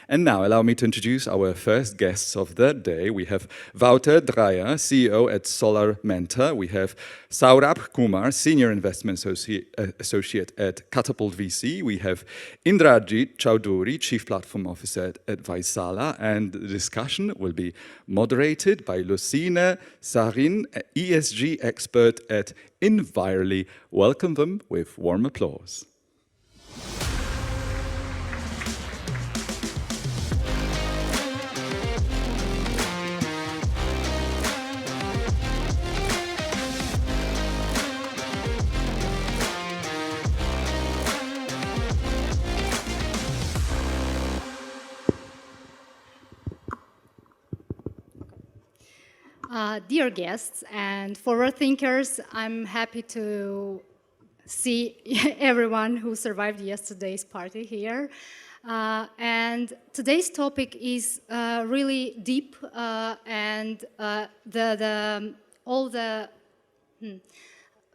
And now allow me to introduce our first guests of the day. We have Wouter Draijer, CEO at SolarMente. We have Saurabh Kumar, Senior Investment Associate at Katapult VC. We have Indrajit Chaudhuri, Chief Platform Officer at Vaisala. And the discussion will be moderated by Lusine, Saghyan, ESG expert at Envirly. Welcome them with warm applause. Dear guests and forward thinkers, I'm happy to see everyone who survived yesterday's party here. And today's topic is really deep and all the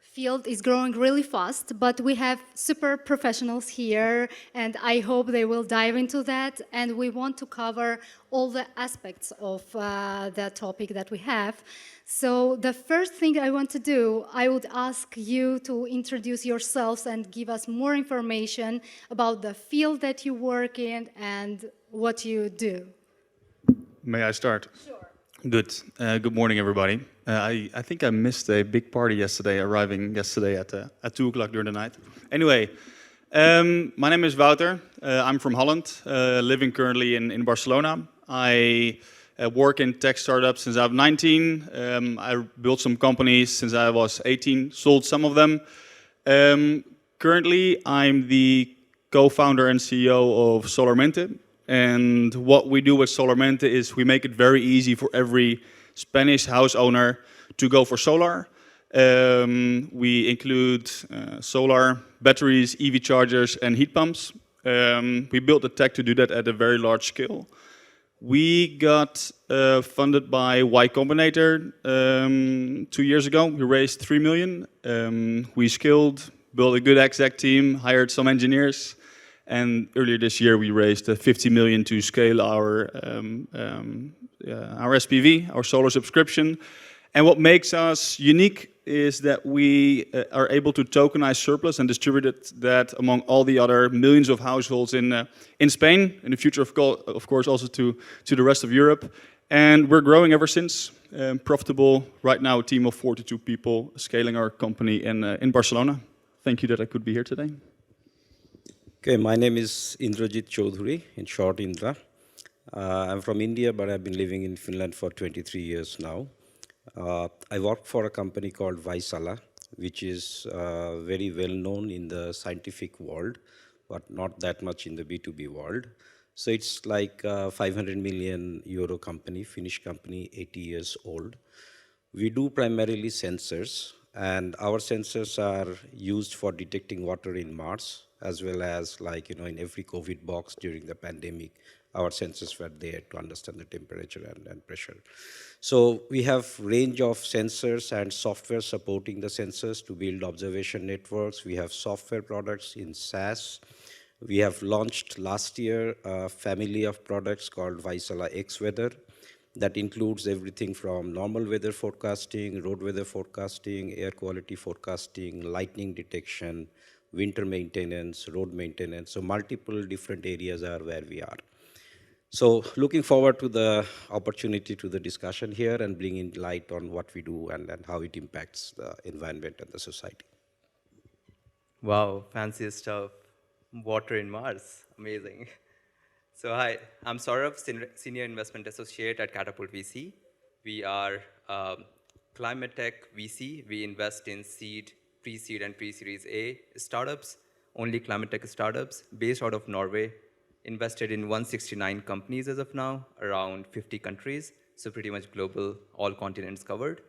field is growing really fast, but we have super professionals here, and I hope they will dive into that. And we want to cover all the aspects of the topic that we have. So the first thing I want to do, I would ask you to introduce yourselves and give us more information about the field that you work in and what you do. May I start? Sure. Good. Good morning, everybody. I think I missed a big party yesterday, arriving yesterday at 2 o'clock during the night. Anyway, my name is Wouter. I'm from Holland, living currently in Barcelona. I work in tech startups since I was 19. I built some companies since I was 18, sold some of them. Currently, I'm the co-founder and CEO of SolarMente. And what we do with SolarMente is we make it very easy for every Spanish house owner to go for solar. We include solar, batteries, EV chargers, and heat pumps. We built the tech to do that at a very large scale. We got funded by Y Combinator 2 years ago. We raised 3 million. We scaled, built a good exec team, hired some engineers. And earlier this year, we raised 50 million to scale our SPV, our solar subscription. And what makes us unique is that we are able to tokenize surplus and distribute that among all the other millions of households in Spain, in the future, of course, also to the rest of Europe. And we're growing ever since, profitable. Right now, a team of 42 people scaling our company in Barcelona. Thank you that I could be here today. Okay, my name is Indrajit Chaudhuri, in short Indra. I'm from India, but I've been living in Finland for 23 years now. I work for a company called Vaisala, which is very well known in the scientific world, but not that much in the B2B world. So it's like a 500 million euro company, Finnish company, 80 years old. We do primarily sensors, and our sensors are used for detecting water in Mars, as well as in every COVID box during the pandemic, our sensors were there to understand the temperature and pressure. So we have range of sensors and software supporting the sensors to build observation networks. We have software products in SaaS. We have launched last year a family of products called Vaisala X Weather. That includes everything from normal weather forecasting, road weather forecasting, air quality forecasting, lightning detection, winter maintenance, road maintenance. So multiple different areas are where we are. So looking forward to the opportunity to the discussion here and bringing light on what we do and how it impacts the environment and the society. Wow, fancy stuff. Water in Mars, amazing. So hi, I'm Saurabh, Senior Investment Associate at Katapult VC. We are climate tech VC. We invest in seed, pre-seed and pre-series A startups, only climate tech startups, based out of Norway, invested in 169 companies as of now, around 50 countries, so pretty much global, all continents covered.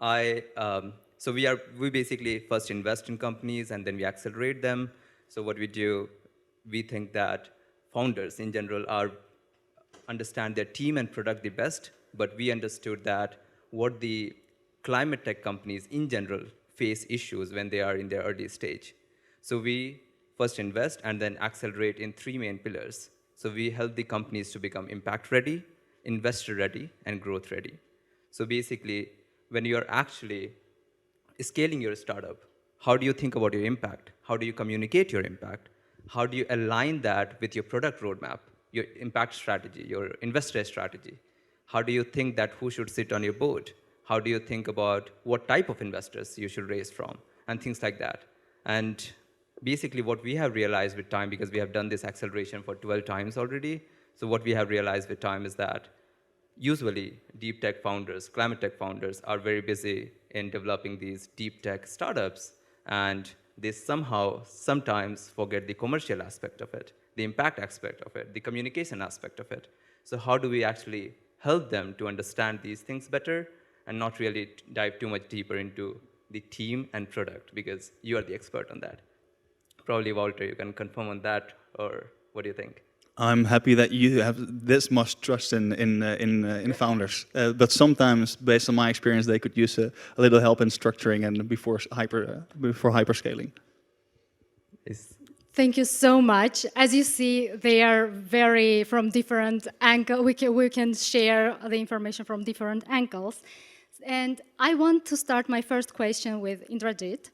So we basically first invest in companies and then we accelerate them. So what we do, we think that founders in general understand their team and product the best, but we understood that what the climate tech companies in general face issues when they are in their early stage. So we first invest and then accelerate in 3 main pillars. So we help the companies to become impact ready, investor ready, and growth ready. So basically, when you're actually scaling your startup, how do you think about your impact? How do you communicate your impact? How do you align that with your product roadmap, your impact strategy, your investor strategy? How do you think that who should sit on your board? How do you think about what type of investors you should raise from, and things like that? And basically what we have realized with time, because we have done this acceleration for 12 times already, so what we have realized with time is that usually deep tech founders, climate tech founders are very busy in developing these deep tech startups, and they sometimes forget the commercial aspect of it, the impact aspect of it, the communication aspect of it. So how do we actually help them to understand these things better and not really dive too much deeper into the team and product, because you are the expert on that. Probably, Wouter, you can confirm on that, or what do you think? I'm happy that you have this much trust in founders, but sometimes, based on my experience, they could use a little help in structuring and before hyperscaling. Thank you so much. As you see, they are very from different angles. We can share the information from different angles. And I want to start my first question with Indrajit.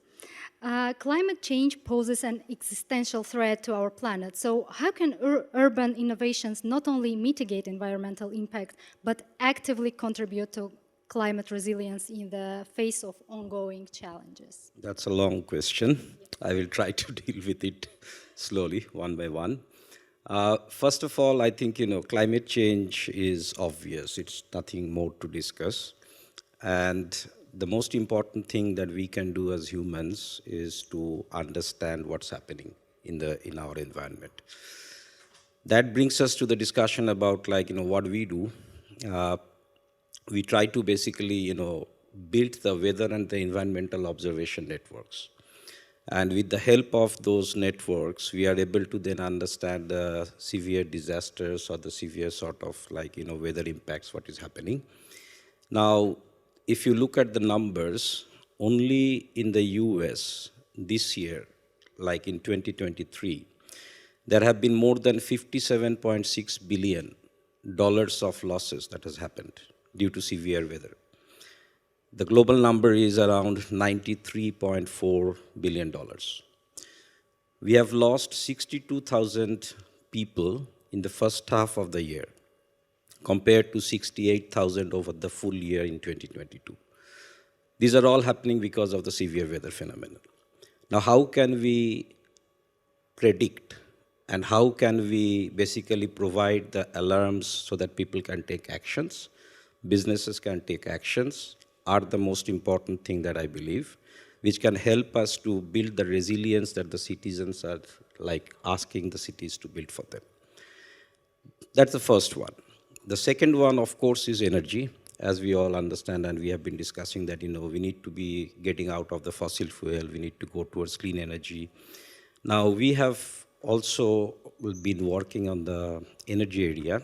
Climate change poses an existential threat to our planet. So how can urban innovations not only mitigate environmental impact, but actively contribute to climate resilience in the face of ongoing challenges? That's a long question. I will try to deal with it slowly, one by one. First of all, I think, climate change is obvious. It's nothing more to discuss. And the most important thing that we can do as humans is to understand what's happening in our environment. That brings us to the discussion about what we do. We try to basically build the weather and the environmental observation networks. And with the help of those networks, we are able to then understand the severe disasters or the severe sort of weather impacts, what is happening. Now, if you look at the numbers, only in the US this year, like in 2023, there have been more than $57.6 billion of losses that has happened due to severe weather. The global number is around $93.4 billion. We have lost 62,000 people in the first half of the year, compared to 68,000 over the full year in 2022. These are all happening because of the severe weather phenomenon. Now, how can we predict and how can we basically provide the alarms so that people can take actions, businesses can take actions, are the most important thing that I believe, which can help us to build the resilience that the citizens are asking the cities to build for them. That's the first one. The second one, of course, is energy. As we all understand, and we have been discussing that, we need to be getting out of the fossil fuel. We need to go towards clean energy. Now, we have also been working on the energy area.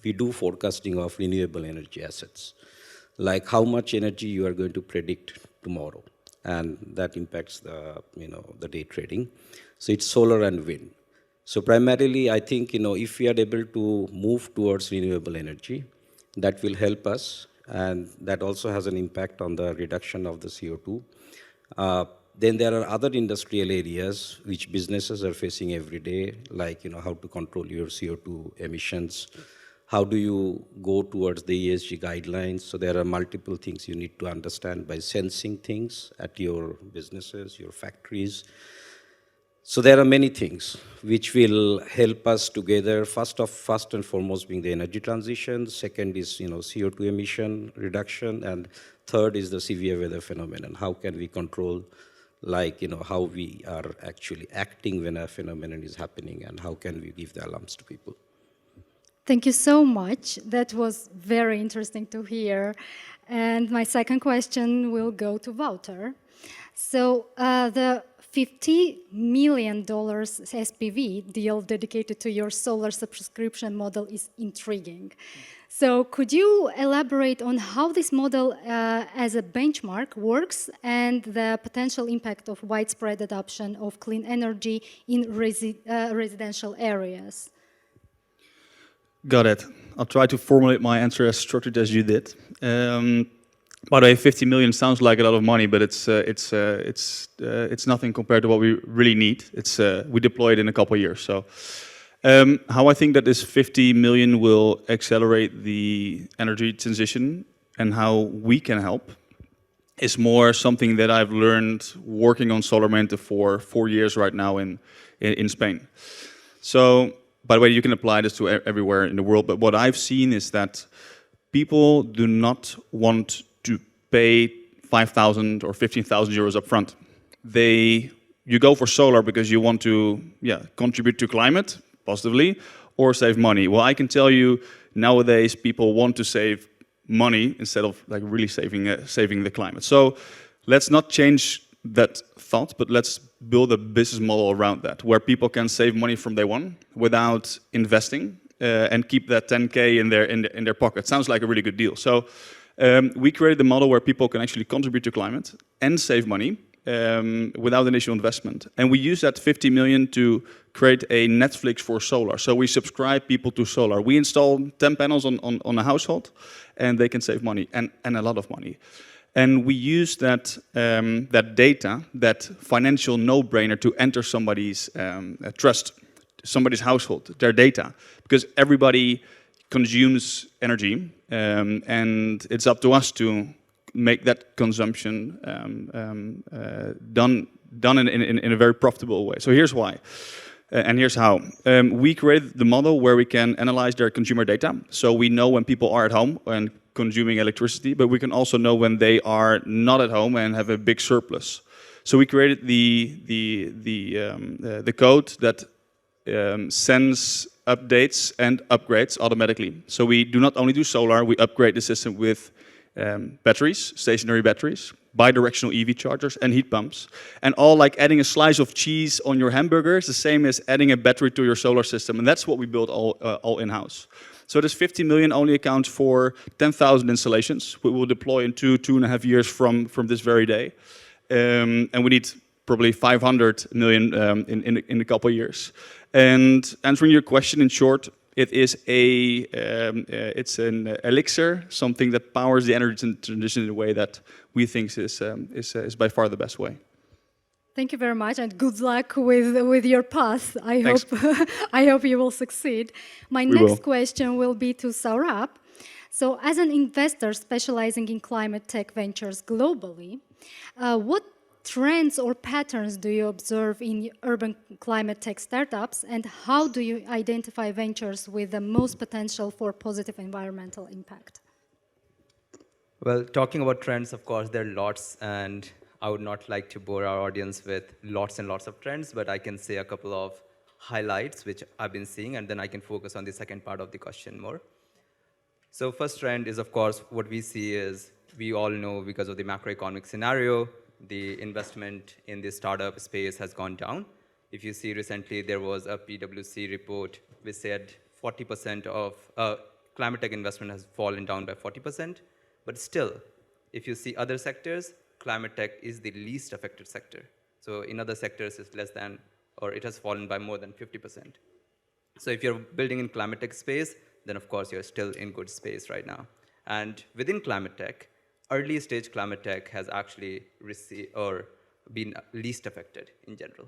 We do forecasting of renewable energy assets, like how much energy you are going to predict tomorrow. And that impacts the day trading. So it's solar and wind. So primarily, I think, if we are able to move towards renewable energy, that will help us, and that also has an impact on the reduction of the CO2. Then there are other industrial areas which businesses are facing every day, like, how to control your CO2 emissions. How do you go towards the ESG guidelines? So there are multiple things you need to understand by sensing things at your businesses, your factories. So there are many things which will help us together. First and foremost being the energy transition. Second is CO2 emission reduction, and third is the severe weather phenomenon. How can we control how we are actually acting when a phenomenon is happening, and how can we give the alarms to people? Thank you so much. That was very interesting to hear. And my second question will go to Wouter. So the $50 million SPV deal dedicated to your solar subscription model is intriguing. So could you elaborate on how this model as a benchmark works and the potential impact of widespread adoption of clean energy in residential areas? Got it. I'll try to formulate my answer as structured as you did. By the way, 50 million sounds like a lot of money, but it's nothing compared to what we really need. We deploy it in a couple of years. So, how I think that this 50 million will accelerate the energy transition and how we can help is more something that I've learned working on SolarMente for 4 years right now in Spain. So, by the way, you can apply this to everywhere in the world, but what I've seen is that people do not want to pay 5,000 or 15,000 euros up front. You go for solar because you want to contribute to climate positively or save money. Well, I can tell you nowadays people want to save money instead of like really saving the climate. So let's not change that thought, but let's build a business model around that where people can save money from day one without investing and keep that 10K in their pocket. Sounds like a really good deal. So we created a model where people can actually contribute to climate and save money without initial investment. And we use that 50 million to create a Netflix for solar. So we subscribe people to solar. We install 10 panels on a household and they can save money and a lot of money. And we use that data, that financial no-brainer to enter somebody's trust, somebody's household, their data, because everybody consumes energy, and it's up to us to make that consumption done in a very profitable way. So here's why. And here's how. We created the model where we can analyze their consumer data. So we know when people are at home and consuming electricity, but we can also know when they are not at home and have a big surplus. So we created the code that sends updates and upgrades automatically. So we do not only do solar, we upgrade the system with batteries, stationary batteries, bi-directional EV chargers and heat pumps. And all like adding a slice of cheese on your hamburger is the same as adding a battery to your solar system. And that's what we built all in-house. So this 50 million only accounts for 10,000 installations. We will deploy in 2.5 years from this very day. And we need probably 500 million in a couple of years. And answering your question in short, it is it's an elixir, something that powers the energy transition in a way that we think is by far the best way. Thank you very much, and good luck with your path. I hope you will succeed. My next question will be to Saurabh. So, as an investor specializing in climate tech ventures globally, what trends or patterns do you observe in urban climate tech startups, and how do you identify ventures with the most potential for positive environmental impact? Well, talking about trends, of course, there are lots, and I would not like to bore our audience with lots and lots of trends, but I can say a couple of highlights which I've been seeing, and then I can focus on the second part of the question more. So first trend is, of course, what we see is, we all know because of the macroeconomic scenario, the investment in the startup space has gone down. If you see recently, there was a PwC report which said 40% of climate tech investment has fallen down by 40%. But still, if you see other sectors, climate tech is the least affected sector. So in other sectors, it's less than, or it has fallen by more than 50%. So if you're building in climate tech space, then of course you're still in good space right now. And within climate tech, early stage climate tech has actually received or been least affected in general.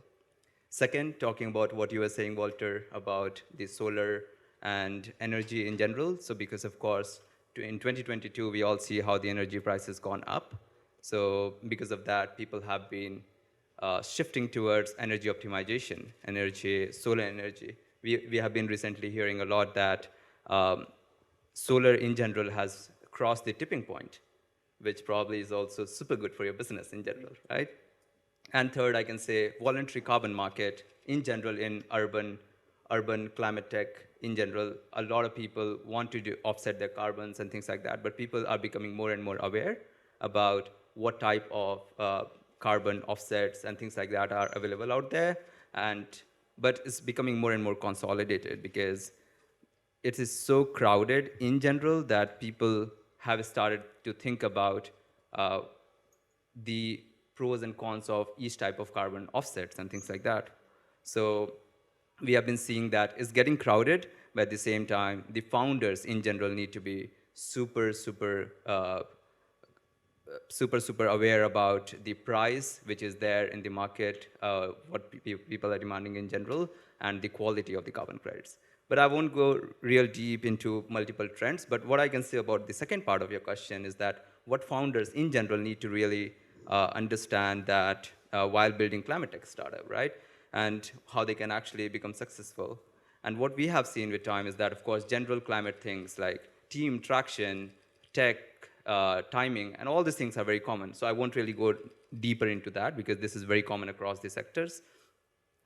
Second, talking about what you were saying, Wouter, about the solar and energy in general. So because of course, in 2022, we all see how the energy price has gone up. So because of that, people have been shifting towards energy optimization, solar energy. We have been recently hearing a lot that solar in general has crossed the tipping point, which probably is also super good for your business in general, right? And third, I can say voluntary carbon market in general in urban climate tech in general. A lot of people want to offset their carbons and things like that, but people are becoming more and more aware about what type of carbon offsets and things like that are available out there. But it's becoming more and more consolidated because it is so crowded in general that people have started to think about the pros and cons of each type of carbon offsets and things like that. So we have been seeing that it's getting crowded, but at the same time, the founders in general need to be super aware about the price which is there in the market, what people are demanding in general, and the quality of the carbon credits. But I won't go real deep into multiple trends, but what I can say about the second part of your question is that what founders in general need to really understand that while building climate tech startup, right? And how they can actually become successful. And what we have seen with time is that, of course, general climate things like team, traction, tech, timing, and all these things are very common. So I won't really go deeper into that because this is very common across the sectors.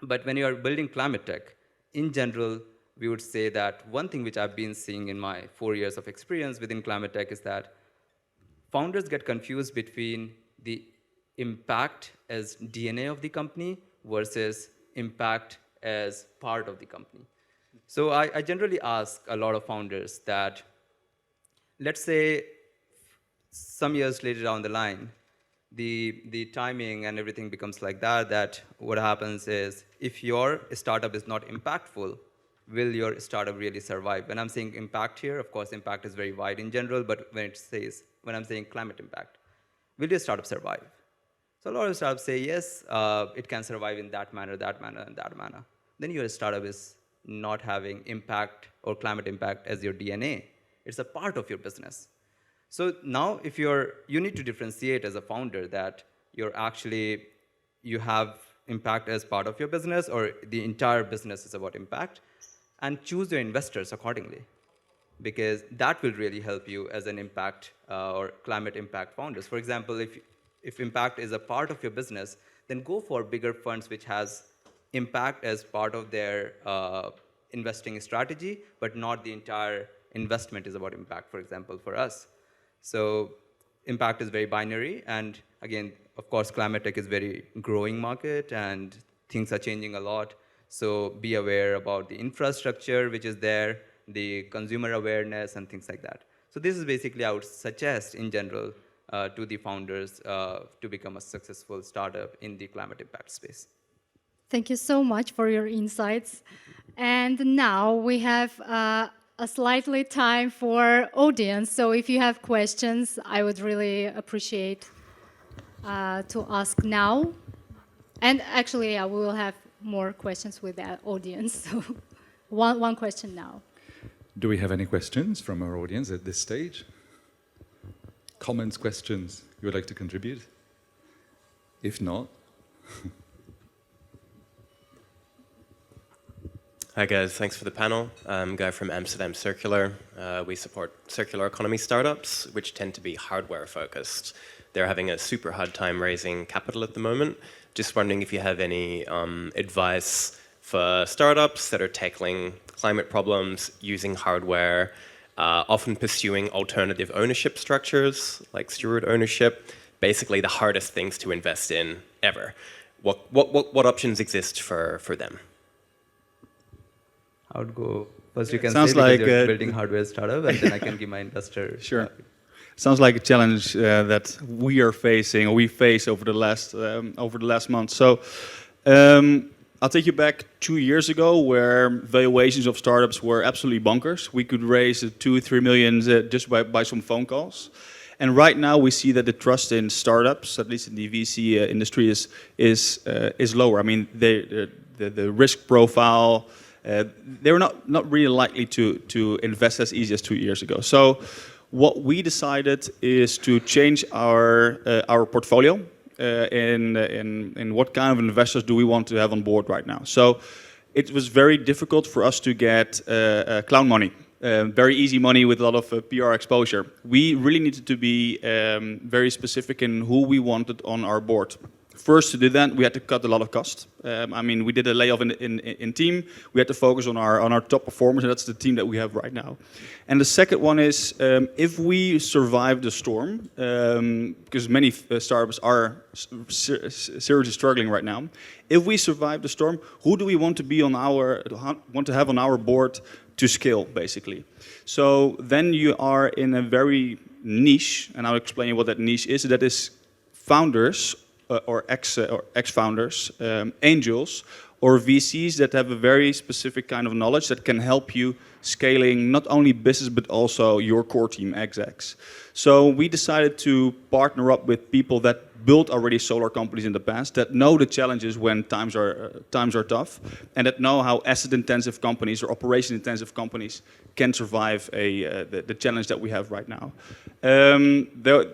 But when you are building climate tech, in general, we would say that one thing which I've been seeing in my 4 years of experience within climate tech is that founders get confused between the impact as DNA of the company versus impact as part of the company. So I generally ask a lot of founders that, let's say some years later down the line, the timing and everything becomes like that what happens is, if your startup is not impactful, will your startup really survive? When I'm saying impact here, of course, impact is very wide in general, but when I'm saying climate impact, will your startup survive? So a lot of startups say, yes, it can survive in that manner, and that manner. Then your startup is not having impact or climate impact as your DNA. It's a part of your business. So now if you need to differentiate as a founder that you have impact as part of your business, or the entire business is about impact, and choose your investors accordingly, because that will really help you as an impact or climate impact founders. For example, if impact is a part of your business, then go for bigger funds which has impact as part of their investing strategy, but not the entire investment is about impact, for example, for us. So impact is very binary, and again, of course, climate tech is very growing market, and things are changing a lot. So be aware about the infrastructure which is there, the consumer awareness, and things like that. So this is basically, I would suggest in general to the founders to become a successful startup in the climate impact space. Thank you so much for your insights. And now we have a slightly time for audience. So if you have questions, I would really appreciate to ask now. And actually, we will have more questions with the audience. So one question now. Do we have any questions from our audience at this stage? Comments, questions you would like to contribute? If not... Hi guys, thanks for the panel. I'm Guy from Amsterdam Circular. We support circular economy startups, which tend to be hardware focused. They're having a super hard time raising capital at the moment. Just wondering if you have any advice for startups that are tackling climate problems using hardware, often pursuing alternative ownership structures like steward ownership, basically the hardest things to invest in ever. What options exist for them? I would go first. You can Sounds say because like you're building hardware startup, and then I can give my investor. Sure. Sounds like a challenge that we are facing, or we face over the last month. So I'll take you back 2 years ago, where valuations of startups were absolutely bonkers. We could raise 2-3 million just by some phone calls. And right now we see that the trust in startups, at least in the VC industry, is lower. I mean, the risk profile. They were not really likely to invest as easy as 2 years ago. So what we decided is to change our portfolio in what kind of investors do we want to have on board right now. So it was very difficult for us to get clown money, very easy money with a lot of PR exposure. We really needed to be very specific in who we wanted on our board. First, to do that, we had to cut a lot of costs. I mean, we did a layoff in team. We had to focus on our top performers, and that's the team that we have right now. And the second one is, if we survive the storm, because many startups are seriously struggling right now. If we survive the storm, who do we want to have on our board to scale, basically? So then you are in a very niche, and I'll explain you what that niche is. That is founders or ex-founders, angels, or VCs that have a very specific kind of knowledge that can help you scaling not only business but also your core team execs. So we decided to partner up with people that built already solar companies in the past, that know the challenges when times are tough, and that know how asset-intensive companies or operation-intensive companies can survive the challenge that we have right now.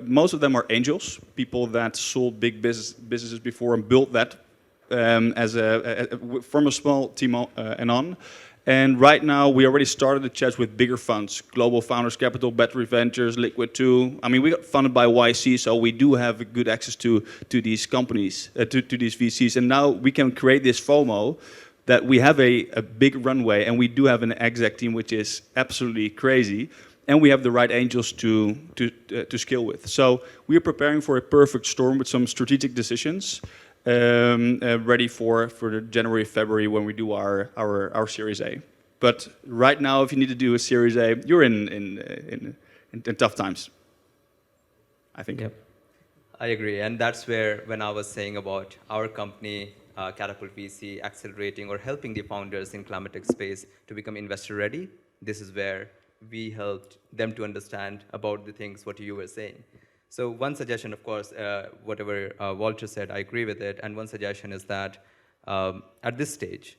Most of them are angels, people that sold big businesses before and built that from a small team and on. And right now, we already started the chats with bigger funds, Global Founders Capital, Battery Ventures, Liquid 2. I mean, we got funded by YC, so we do have good access to these companies, to these VCs. And now we can create this FOMO that we have a big runway, and we do have an exec team which is absolutely crazy, and we have the right angels to scale with. So we are preparing for a perfect storm with some strategic decisions, ready for the January, February when we do our Series A. But right now, if you need to do a Series A, you're in tough times, I think. Yep, I agree. And that's where, when I was saying about our company, Katapult VC, accelerating or helping the founders in climate space to become investor ready, this is where we helped them to understand about the things what you were saying. So one suggestion, of course, whatever Wouter said, I agree with it. And one suggestion is that at this stage,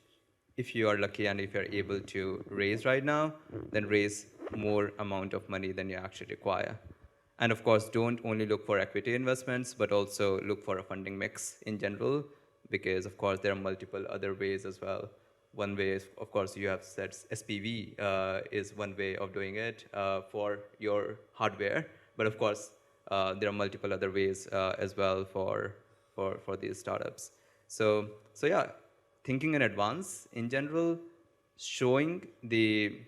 if you are lucky and if you're able to raise right now, then raise more amount of money than you actually require. And of course, don't only look for equity investments, but also look for a funding mix in general, because of course, there are multiple other ways as well. One way is, of course, you have said SPV is one way of doing it for your hardware. But of course, there are multiple other ways as well for these startups. So yeah, thinking in advance in general, showing the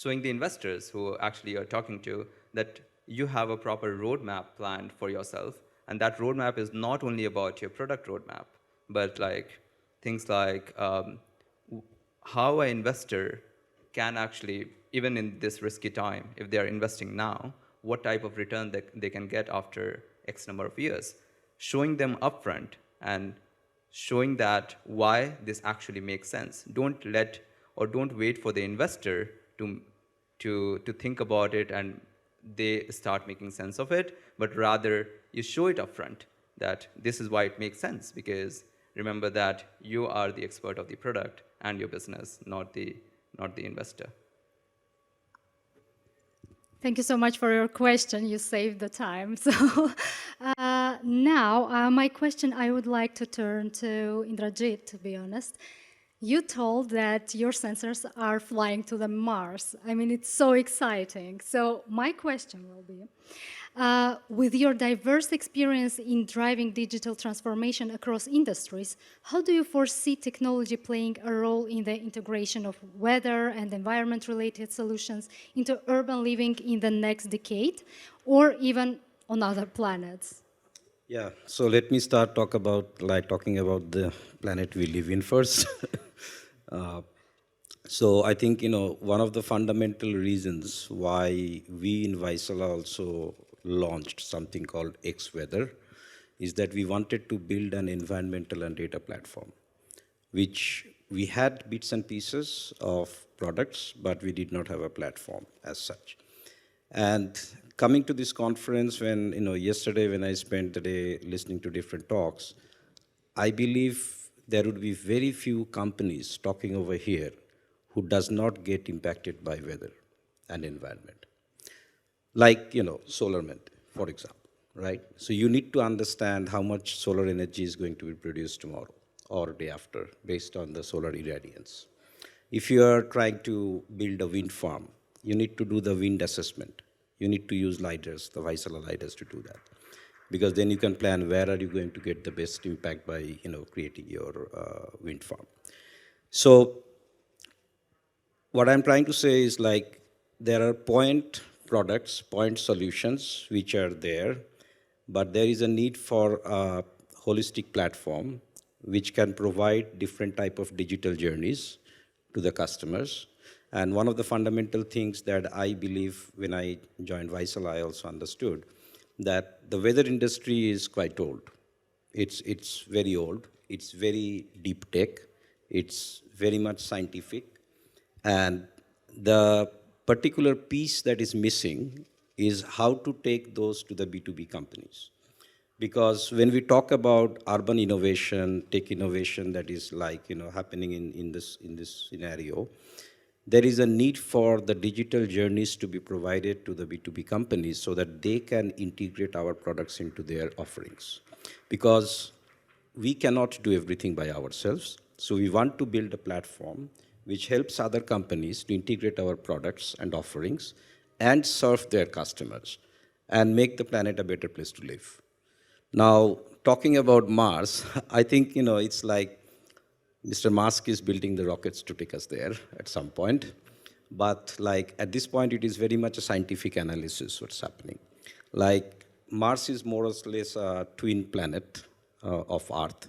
investors who actually you're talking to that you have a proper roadmap planned for yourself, and that roadmap is not only about your product roadmap, but like things like how an investor can actually, even in this risky time, if they are investing now, what type of return they can get after X number of years. Showing them upfront and showing that why this actually makes sense. Don't wait for the investor to think about it and they start making sense of it, but rather you show it upfront that this is why it makes sense, because remember that you are the expert of the product and your business, not the investor. Thank you so much for your question. You saved the time. So now, my question I would like to turn to Indrajit, to be honest. You told that your sensors are flying to the Mars. I mean, it's so exciting. So my question will be, with your diverse experience in driving digital transformation across industries, how do you foresee technology playing a role in the integration of weather and environment-related solutions into urban living in the next decade, or even on other planets? Yeah, so let me start talking about the planet we live in first. So I think, one of the fundamental reasons why we in Vaisala also launched something called X-Weather is that we wanted to build an environmental and data platform, which we had bits and pieces of products, but we did not have a platform as such. And coming to this conference, yesterday when I spent the day listening to different talks, I believe there would be very few companies talking over here who does not get impacted by weather and environment. Like, SolarMente, for example, right? So you need to understand how much solar energy is going to be produced tomorrow or day after based on the solar irradiance. If you are trying to build a wind farm, you need to do the wind assessment. You need to use LiDARs, the Vaisala LiDARs to do that. Because then you can plan where are you going to get the best impact by, creating your wind farm. So what I'm trying to say is there are point products, point solutions which are there, but there is a need for a holistic platform which can provide different type of digital journeys to the customers. And one of the fundamental things that I believe when I joined Vaisala, I also understood that the weather industry is quite old. It's very old. It's very deep tech. It's very much scientific. And the particular piece that is missing is how to take those to the B2B companies. Because when we talk about urban innovation, tech innovation that is like, happening in this scenario, there is a need for the digital journeys to be provided to the B2B companies so that they can integrate our products into their offerings. Because we cannot do everything by ourselves. So we want to build a platform which helps other companies to integrate our products and offerings and serve their customers and make the planet a better place to live. Now, talking about Mars, I think, it's like Mr. Musk is building the rockets to take us there at some point. But like at this point, it is very much a scientific analysis what's happening. Like Mars is more or less a twin planet of Earth.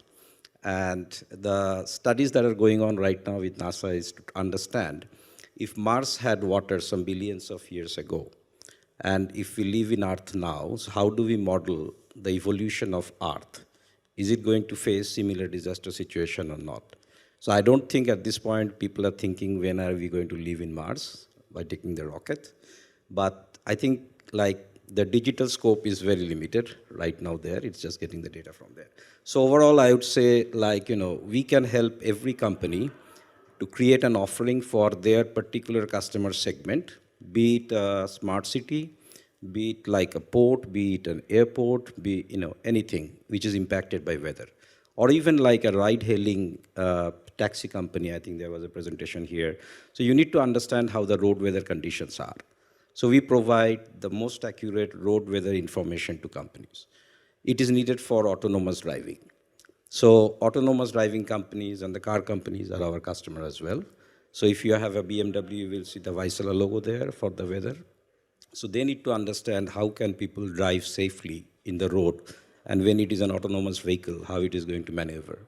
And the studies that are going on right now with NASA is to understand if Mars had water some billions of years ago, and if we live in Earth now, so how do we model the evolution of Earth? Is it going to face similar disaster situation or not? So I don't think at this point people are thinking when are we going to live in Mars by taking the rocket. But I think like the digital scope is very limited right now there. It's just getting the data from there. So overall, I would say like, we can help every company to create an offering for their particular customer segment, be it a smart city, be it like a port, be it an airport, be, anything which is impacted by weather. Or even like a ride-hailing taxi company, I think there was a presentation here. So you need to understand how the road weather conditions are. So we provide the most accurate road weather information to companies. It is needed for autonomous driving. So autonomous driving companies and the car companies are our customer as well. So if you have a BMW, you will see the Vaisala logo there for the weather. So they need to understand how can people drive safely in the road, and when it is an autonomous vehicle, how it is going to maneuver.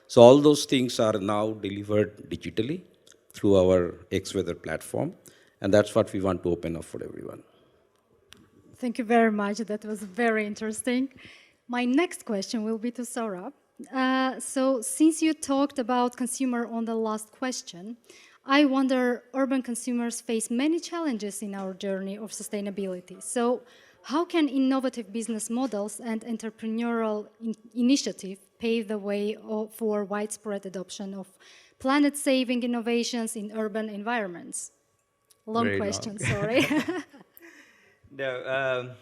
So all those things are now delivered digitally through our X-Weather platform, and that's what we want to open up for everyone. Thank you very much. That was very interesting. My next question will be to Saurabh. So since you talked about consumer on the last question, I wonder, urban consumers face many challenges in our journey of sustainability. So how can innovative business models and entrepreneurial initiative pave the way for widespread adoption of planet-saving innovations in urban environments? Long Very question, long. sorry. No,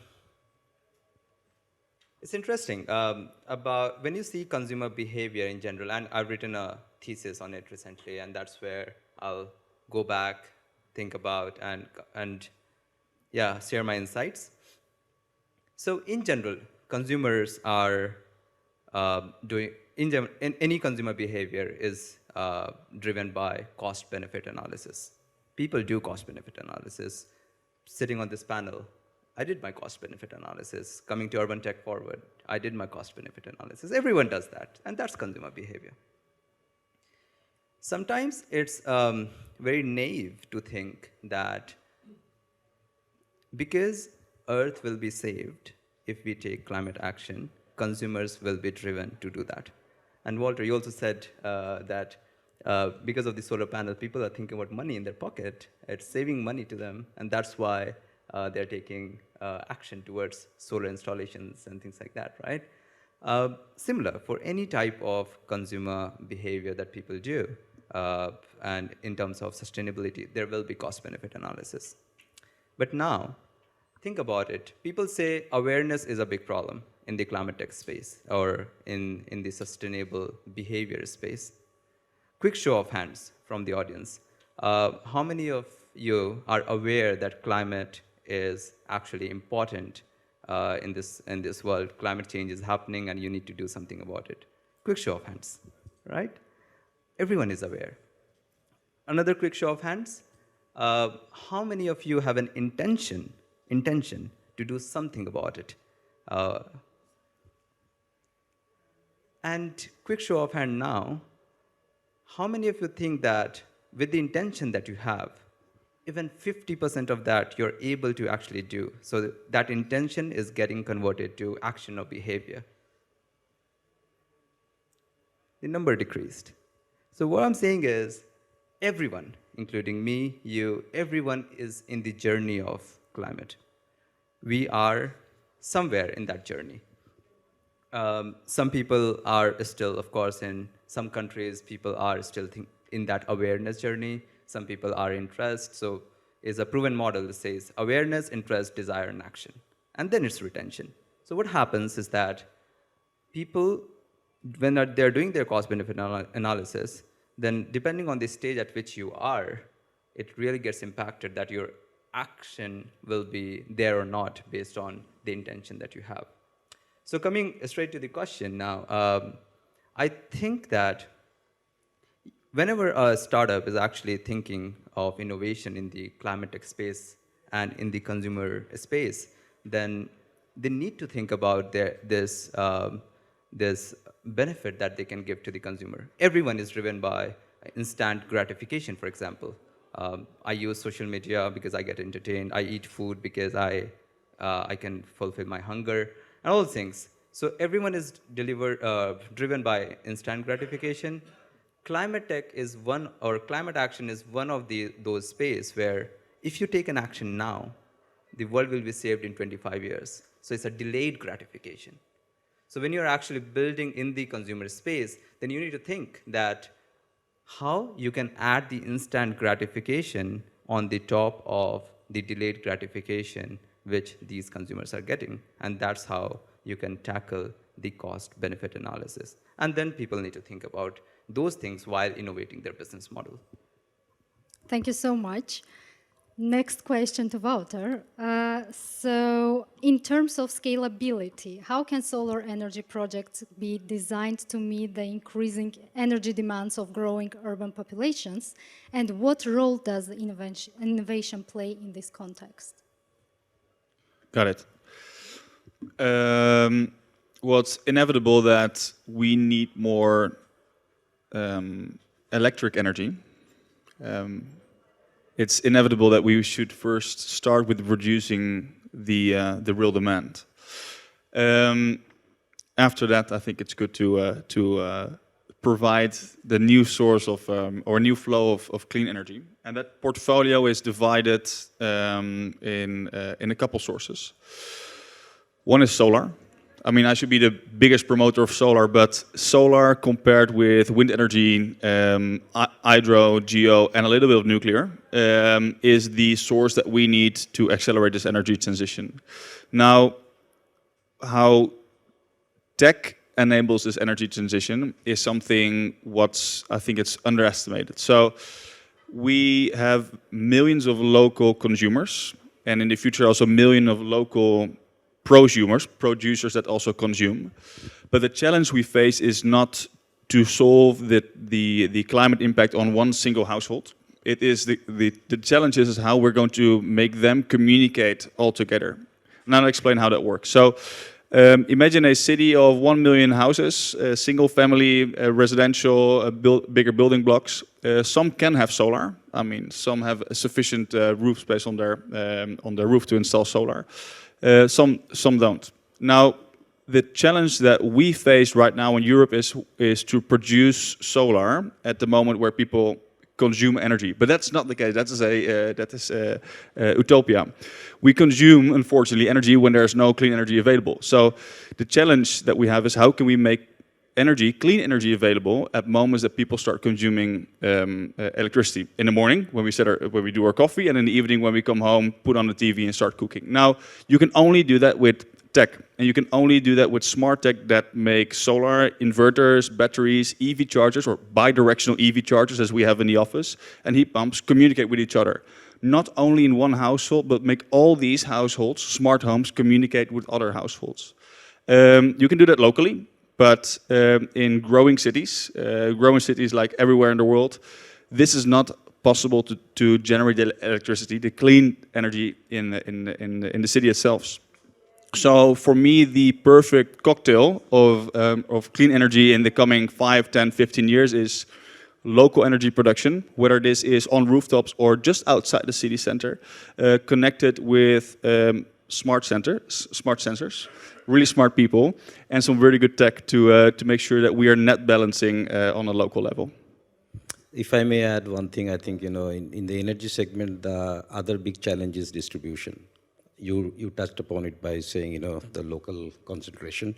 it's interesting about when you see consumer behavior in general, and I've written a thesis on it recently, and that's where I'll go back, think about, and yeah, share my insights. So in general, consumers are any consumer behavior is driven by cost-benefit analysis. People do cost-benefit analysis. Sitting on this panel, I did my cost-benefit analysis. Coming to Urban Tech Forward, I did my cost-benefit analysis. Everyone does that, and that's consumer behavior. Sometimes it's very naive to think that because Earth will be saved if we take climate action, consumers will be driven to do that. And Wouter, you also said that because of the solar panel, people are thinking about money in their pocket. It's saving money to them, and that's why they're taking action towards solar installations and things like that, right? Similar for any type of consumer behavior that people do, and in terms of sustainability, there will be cost-benefit analysis. But now, think about it. People say awareness is a big problem in the climate tech space or in the sustainable behavior space. Quick show of hands from the audience. How many of you are aware that climate is actually important in this world? Climate change is happening and you need to do something about it. Quick show of hands, right? Everyone is aware. Another quick show of hands. How many of you have an intention to do something about it? And quick show of hand now. How many of you think that with the intention that you have, even 50% of that you're able to actually do? So that intention is getting converted to action or behavior. the number decreased. So what I'm saying is, everyone, including me, you, everyone is in the journey of climate. We are somewhere in that journey. Some people are still, of course, in some countries, people are still in that awareness journey. Some people are interest. So is a proven model that says awareness, interest, desire, and action. And then it's retention. So what happens is that people, when they're doing their cost-benefit analysis, then depending on the stage at which you are, it really gets impacted that your action will be there or not based on the intention that you have. So coming straight to the question now, I think that whenever a startup is actually thinking of innovation in the climate tech space and in the consumer space, then they need to think about this benefit that they can give to the consumer. Everyone is driven by instant gratification, for example. I use social media because I get entertained. I eat food because I can fulfill my hunger, and all things. So everyone is driven by instant gratification. Climate tech is one, or climate action is one of those space where if you take an action now, the world will be saved in 25 years. So it's a delayed gratification. So when you're actually building in the consumer space, then you need to think that how you can add the instant gratification on the top of the delayed gratification which these consumers are getting. And that's how you can tackle the cost-benefit analysis. And then people need to think about those things while innovating their business model. Thank you so much. Next question to Wouter. So in terms of scalability, how can solar energy projects be designed to meet the increasing energy demands of growing urban populations? And what role does innovation play in this context? Got it. Well, it's inevitable that we need more electric energy. It's inevitable that we should first start with reducing the real demand. After that, I think it's good to provide the new source of or new flow of clean energy, and that portfolio is divided in a couple sources. One is solar. I mean, I should be the biggest promoter of solar, but solar compared with wind energy, hydro, geo, and a little bit of nuclear is the source that we need to accelerate this energy transition. Now, how tech enables this energy transition is something I think it's underestimated. So we have millions of local consumers, and in the future also millions of local prosumers, producers that also consume. But the challenge we face is not to solve the climate impact on one single household. It is the challenge is how we're going to make them communicate all together. And I'll explain how that works. So imagine a city of 1 million houses, single family, residential, bigger building blocks. Some can have solar. I mean, some have a sufficient roof space on their roof to install solar. Some don't. Now, the challenge that we face right now in Europe is to produce solar at the moment where people consume energy. But that's not the case. That is utopia. We consume, unfortunately, energy when there's no clean energy available. So the challenge that we have is how can we make energy, clean energy available at moments that people start consuming electricity. In the morning when we do our coffee, and in the evening when we come home, put on the TV and start cooking. Now, you can only do that with tech, and you can only do that with smart tech that make solar, inverters, batteries, EV chargers, or bi-directional EV chargers as we have in the office, and heat pumps communicate with each other. Not only in one household, but make all these households, smart homes, communicate with other households. You can do that locally. But in growing cities like everywhere in the world, this is not possible to generate the electricity, the clean energy in the city itself. So for me, the perfect cocktail of clean energy in the coming 5, 10, 15 years is local energy production, whether this is on rooftops or just outside the city center, connected with smart sensors, really smart people, and some really good tech to make sure that we are net balancing on a local level. If I may add one thing, I think, in the energy segment, the other big challenge is distribution. You touched upon it by saying, the local concentration.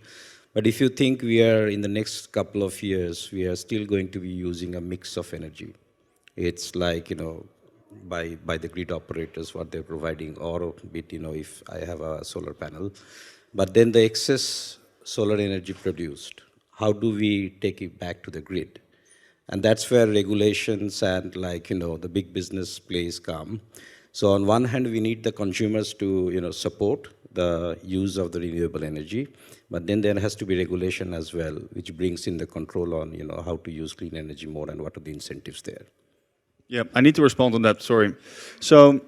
But if you think we are, in the next couple of years, we are still going to be using a mix of energy. It's like, by the grid operators, what they're providing, or a bit, if I have a solar panel. But then the excess solar energy produced, how do we take it back to the grid? And that's where regulations and the big business plays come. So on one hand, we need the consumers to support the use of the renewable energy, but then there has to be regulation as well, which brings in the control on how to use clean energy more and what are the incentives there. Yeah, I need to respond on that, sorry. So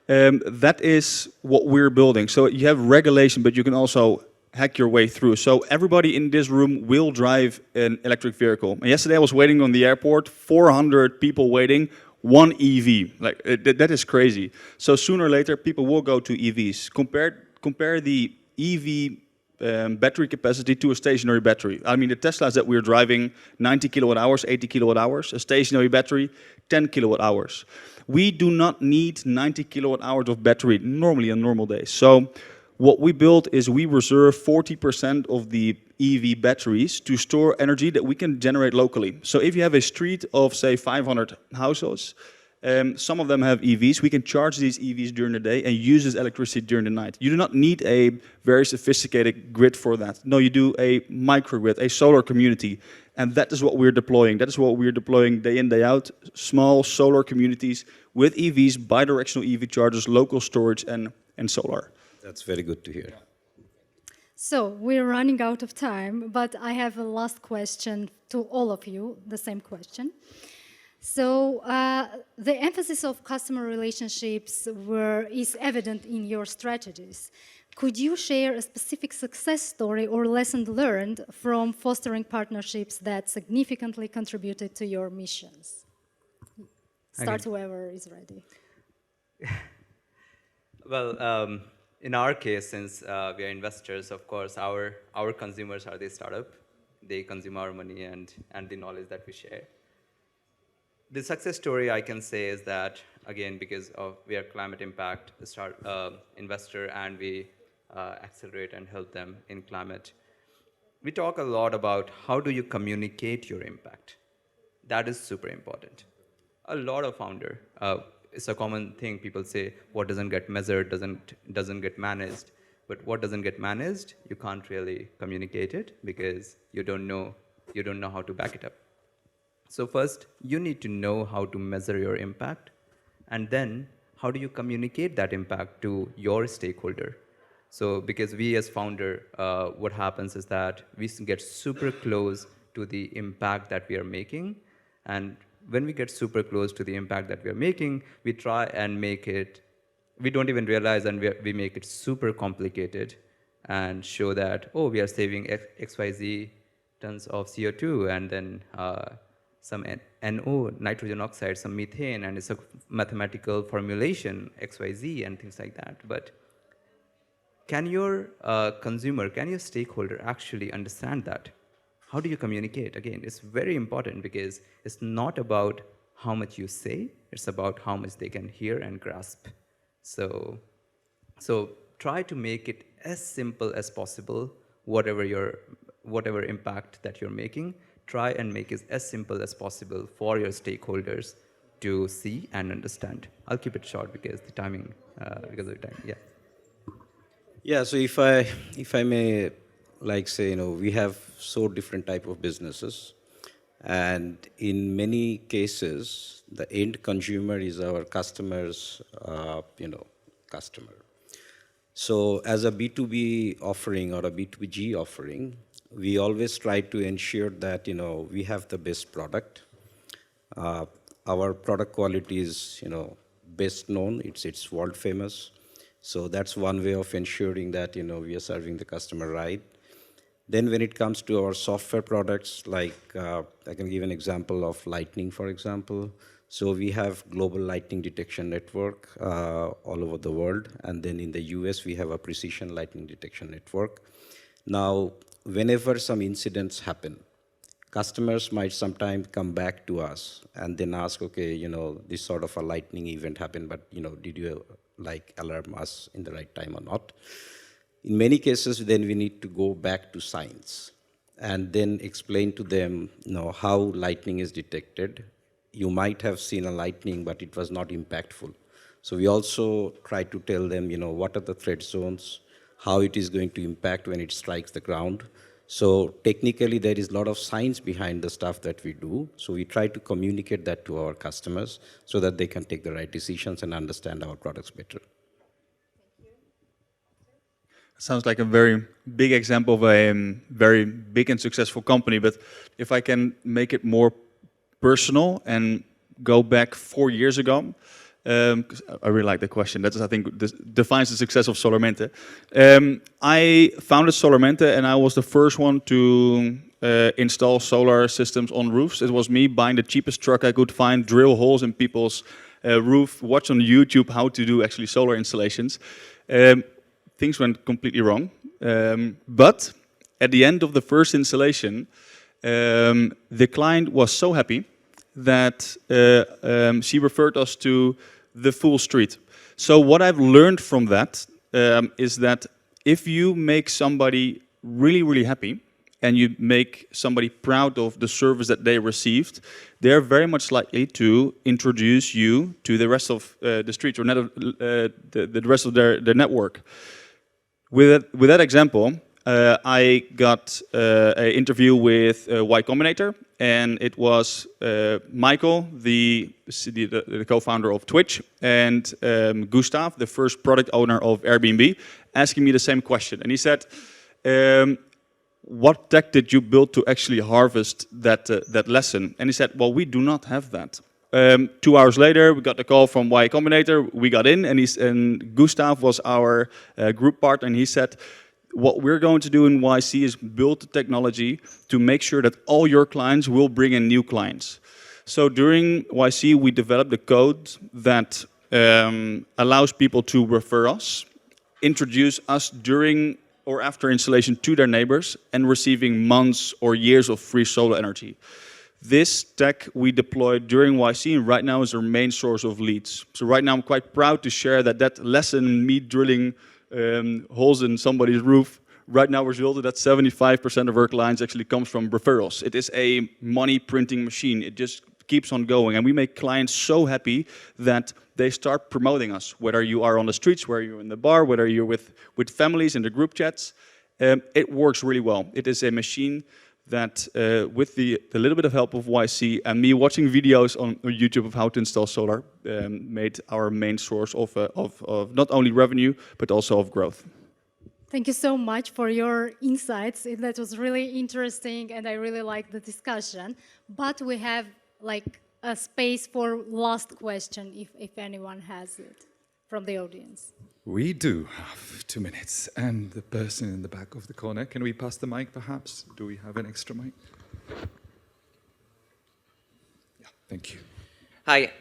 that is what we're building. So you have regulation, but you can also hack your way through. So everybody in this room will drive an electric vehicle. And yesterday I was waiting on the airport, 400 people waiting, one EV. That is crazy. So sooner or later, people will go to EVs. Compare the EV battery capacity to a stationary battery. I mean, the Teslas that we're driving, 90 kilowatt hours, 80 kilowatt hours. A stationary battery, 10 kilowatt hours. We do not need 90 kilowatt hours of battery normally on normal days. So what we built is we reserve 40% of the EV batteries to store energy that we can generate locally. So if you have a street of, say, 500 households, some of them have EVs. We can charge these EVs during the day and use this electricity during the night. You do not need a very sophisticated grid for that. No, you do a microgrid, a solar community. And that is what we're deploying. That is what we're deploying day in, day out. Small solar communities with EVs, bidirectional EV chargers, local storage, and solar. That's very good to hear. So we're running out of time, but I have a last question to all of you, the same question. So the emphasis of customer relationships is evident in your strategies. Could you share a specific success story or lesson learned from fostering partnerships that significantly contributed to your missions? Start whoever is ready. Well, in our case, since we are investors, of course, our consumers are the startup. They consume our money and the knowledge that we share. The success story I can say is that, again, because we are climate impact investor and we accelerate and help them in climate, we talk a lot about how do you communicate your impact. That is super important. A lot of founder, it's a common thing, people say, what doesn't get measured doesn't get managed. But what doesn't get managed, you can't really communicate it because you don't know how to back it up. So first, you need to know how to measure your impact, and then how do you communicate that impact to your stakeholder? So because we as founder, what happens is that we get super close to the impact that we are making, and when we get super close to the impact that we are making, we try and make it, we don't even realize, and we make it super complicated and show that, oh, we are saving XYZ tons of CO2, and then some NO, nitrogen oxide, some methane, and it's a mathematical formulation, XYZ, and things like that. But can your consumer, can your stakeholder actually understand that? How do you communicate? Again, it's very important because it's not about how much you say, it's about how much they can hear and grasp. So try to make it as simple as possible, whatever impact that you're making, try and make it as simple as possible for your stakeholders to see and understand. I'll keep it short because the timing, because of the time, yeah. Yeah, so if I may, say, we have so different type of businesses, and in many cases, the end consumer is our customer's, customer. So as a B2B offering or a B2G offering, we always try to ensure that, we have the best product. Our product quality is, best known, it's world famous. So that's one way of ensuring that, we are serving the customer right. Then when it comes to our software products, I can give an example of Lightning, for example. So we have global lightning detection network all over the world. And then in the US, we have a precision lightning detection network. Now, whenever some incidents happen, customers might sometimes come back to us and then ask, okay, this sort of a lightning event happened, but did you alarm us in the right time or not? In many cases, then we need to go back to science and then explain to them, how lightning is detected. You might have seen a lightning, but it was not impactful. So we also try to tell them, what are the threat zones, how it is going to impact when it strikes the ground. So technically, there is a lot of science behind the stuff that we do. So we try to communicate that to our customers so that they can take the right decisions and understand our products better. Sounds like a very big example of a very big and successful company. But if I can make it more personal and go back 4 years ago, 'cause I really like the question. That is, I think, defines the success of SolarMente. I founded SolarMente, and I was the first one to install solar systems on roofs. It was me buying the cheapest truck I could find, drill holes in people's roof, watch on YouTube how to do actually solar installations. Things went completely wrong. But at the end of the first installation, the client was so happy that she referred us to the full street. So what I've learned from that is that if you make somebody really, really happy and you make somebody proud of the service that they received, they're very much likely to introduce you to the rest of the street or the rest of their network. With that example, I got an interview with Y Combinator, and it was Michael, the co-founder of Twitch, and Gustav, the first product owner of Airbnb, asking me the same question. And he said, what tech did you build to actually harvest that lesson? And he said, well, we do not have that. 2 hours later, we got the call from Y Combinator. We got in, and Gustav was our group partner, and he said, what we're going to do in YC is build the technology to make sure that all your clients will bring in new clients. So during YC, we developed the code that allows people to refer us, introduce us during or after installation to their neighbors, and receiving months or years of free solar energy. This tech we deployed during YC, and right now is our main source of leads. So right now I'm quite proud to share that lesson, me drilling holes in somebody's roof, right now resulted that 75% of our clients actually comes from referrals. It is a money printing machine. It just keeps on going. And we make clients so happy that they start promoting us, whether you are on the streets, whether you're in the bar, whether you're with families in the group chats. It works really well. It is a machine that with the little bit of help of YC and me watching videos on YouTube of how to install solar made our main source of not only revenue, but also of growth. Thank you so much for your insights. That was really interesting, and I really liked the discussion. But we have a space for last question, if anyone has it from the audience. We do have 2 minutes. And the person in the back of the corner, can we pass the mic perhaps? Do we have an extra mic? Yeah, thank you. Hi,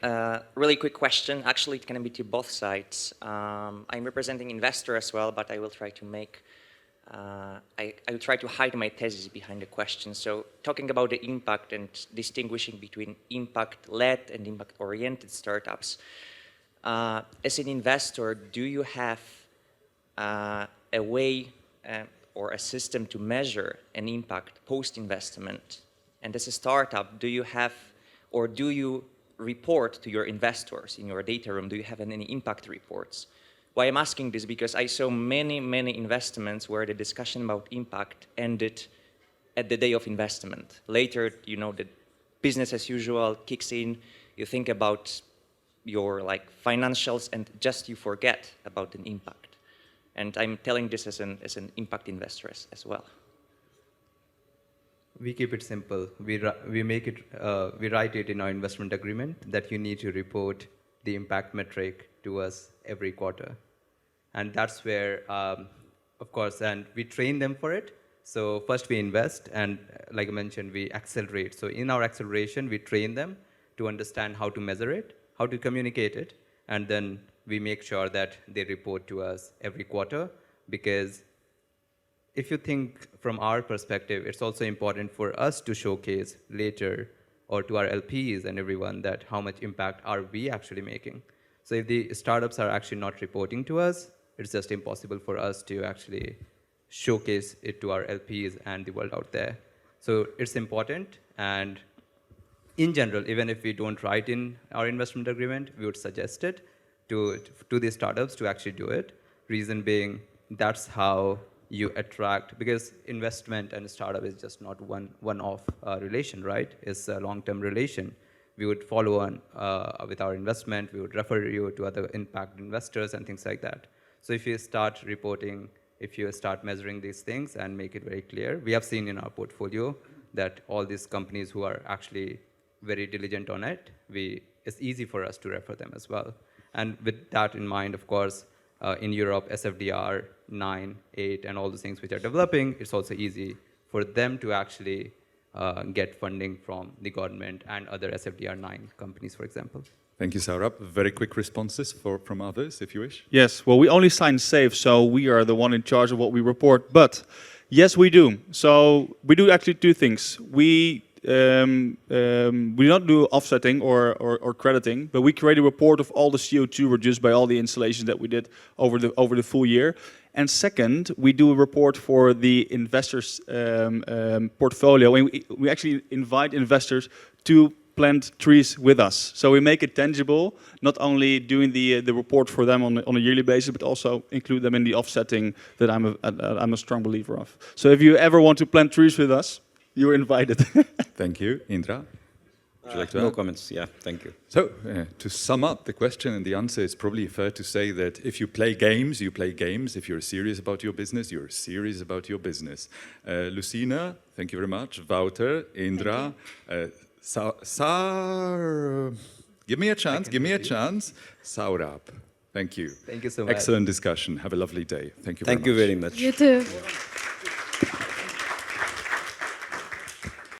really quick question. Actually, it can be to both sides. I'm representing investor as well, but I will try to I will try to hide my thesis behind the question. So talking about the impact and distinguishing between impact-led and impact-oriented startups, as an investor, do you have a way or a system to measure an impact post-investment? And as a startup, do you have, or do you report to your investors in your data room? Do you have any impact reports? Why I'm asking this, because I saw many investments where the discussion about impact ended at the day of investment. Later, the business as usual kicks in. You think about your financials, and just you forget about an impact. And I'm telling this as an impact investor as well. We keep it simple. We make it. We write it in our investment agreement that you need to report the impact metric to us every quarter, and that's where, of course, and we train them for it. So first we invest, and like I mentioned, we accelerate. So in our acceleration, we train them, to understand how to measure it, how to communicate it, and then we make sure that they report to us every quarter, because if you think from our perspective, it's also important for us to showcase later or to our LPs and everyone that how much impact are we actually making. So if the startups are actually not reporting to us, it's just impossible for us to actually showcase it to our LPs and the world out there. So it's important, and in general, even if we don't write in our investment agreement, we would suggest it to the startups to actually do it. Reason being, that's how you attract, because investment and startup is just not one-off relation, right? It's a long-term relation. We would follow on with our investment, we would refer you to other impact investors and things like that. So if you start reporting, if you start measuring these things and make it very clear, we have seen in our portfolio that all these companies who are actually very diligent on it, it's easy for us to refer them as well. And with that in mind, of course, in Europe, SFDR 9, 8, and all the things which are developing, it's also easy for them to actually get funding from the government and other SFDR 9 companies, for example. Thank you, Saurabh. Very quick responses from others, if you wish. Yes, well, we only sign SAFE, so we are the one in charge of what we report. But yes, we do. So we do actually two things. We don't do offsetting or crediting, but we create a report of all the CO2 reduced by all the installations that we did over the full year. And second, we do a report for the investors' portfolio. And we actually invite investors to plant trees with us. So we make it tangible, not only doing the report for them on a yearly basis, but also include them in the offsetting that I'm a strong believer of. So if you ever want to plant trees with us, you're invited. Thank you. Indra? Would you like to No add? comments, yeah, thank you. So, to sum up the question and the answer, it's probably fair to say that if you play games, you play games. If you're serious about your business, you're serious about your business. Lusine, thank you very much. Wouter, Indra, give me a chance. Saurabh, thank you. Thank you so much. Excellent discussion. Have a lovely day. Thank you Thank you very much. You too.